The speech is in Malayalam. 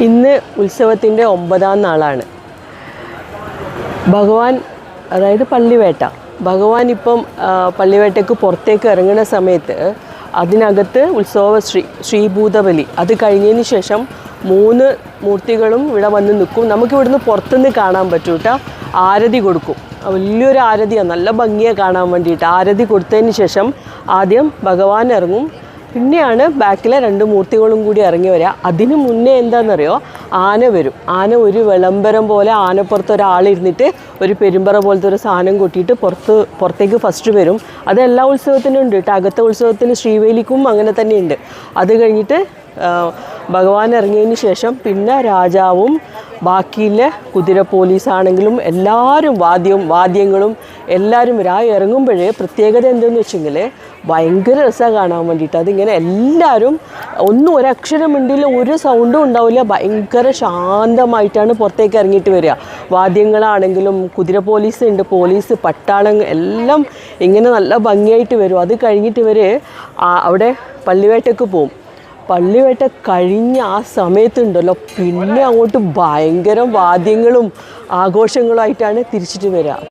ഇന്ന് ഉത്സവത്തിൻ്റെ 9ാം നാളാണ്. ഭഗവാൻ, അതായത് പള്ളിവേട്ട, ഭഗവാൻ ഇപ്പം പള്ളിവേട്ടയ്ക്ക് പുറത്തേക്ക് ഇറങ്ങുന്ന സമയത്ത് അതിനകത്ത് ശ്രീഭൂതബലി അത് കഴിഞ്ഞതിന് ശേഷം 3 മൂർത്തികളും ഇവിടെ വന്ന് നിൽക്കും. നമുക്കിവിടുന്ന് പുറത്തുനിന്ന് കാണാൻ പറ്റും കേട്ടോ. ആരതി കൊടുക്കും, വലിയൊരു ആരതിയാണ്, നല്ല ഭംഗിയാണ് കാണാൻ വേണ്ടിയിട്ട്. ആരതി കൊടുത്തതിന് ശേഷം ആദ്യം ഭഗവാൻ ഇറങ്ങും, പിന്നെയാണ് ബാക്കിലെ 2 മൂർത്തികളും കൂടി ഇറങ്ങി വരിക. അതിന് മുന്നേ എന്താണെന്നറിയോ, ആന വരും. ആന ഒരു വിളംബരം പോലെ ആനപ്പുറത്ത് ഒരാളിരുന്നിട്ട് ഒരു പെരുമ്പറ പോലത്തെ ഒരു സാധനം കൊട്ടിയിട്ട് പുറത്തേക്ക് ഫസ്റ്റ് വരും. അത് എല്ലാ ഉത്സവത്തിനും ഉണ്ട് കേട്ടോ. അകത്തെ ഉത്സവത്തിന് ശ്രീവേലിക്കും അങ്ങനെ തന്നെയുണ്ട്. അത് കഴിഞ്ഞിട്ട് ഭഗവാൻ ഇറങ്ങിയതിന് ശേഷം പിന്നെ രാജാവും ബാക്കിയുള്ള കുതിര പോലീസാണെങ്കിലും എല്ലാവരും വാദ്യങ്ങളും എല്ലാവരും ഇറങ്ങുമ്പോഴേ പ്രത്യേകത എന്തെന്ന് വെച്ചെങ്കിൽ ഭയങ്കര രസമാണ് കാണാൻ വേണ്ടിയിട്ട്. അതിങ്ങനെ എല്ലാവരും ഒരക്ഷരം മിണ്ടില്ല, ഒരു സൗണ്ടും ഉണ്ടാവില്ല, ഭയങ്കര ശാന്തമായിട്ടാണ് പുറത്തേക്ക് ഇറങ്ങിയിട്ട് വരിക. വാദ്യങ്ങളാണെങ്കിലും കുതിര പോലീസ് ഉണ്ട്, പോലീസ് പട്ടാളം എല്ലാം ഇങ്ങനെ നല്ല ഭംഗിയായിട്ട് വരും. അത് കഴിഞ്ഞിട്ട് ഇവർ അവിടെ പള്ളിവേട്ടയ്ക്ക് പോവും. പള്ളിവേട്ട കഴിഞ്ഞ ആ സമയത്തുണ്ടല്ലോ, പിന്നെ അങ്ങോട്ട് ഭയങ്കര വാദ്യങ്ങളും ആഘോഷങ്ങളുമായിട്ടാണ് തിരിച്ചിട്ട് വരിക.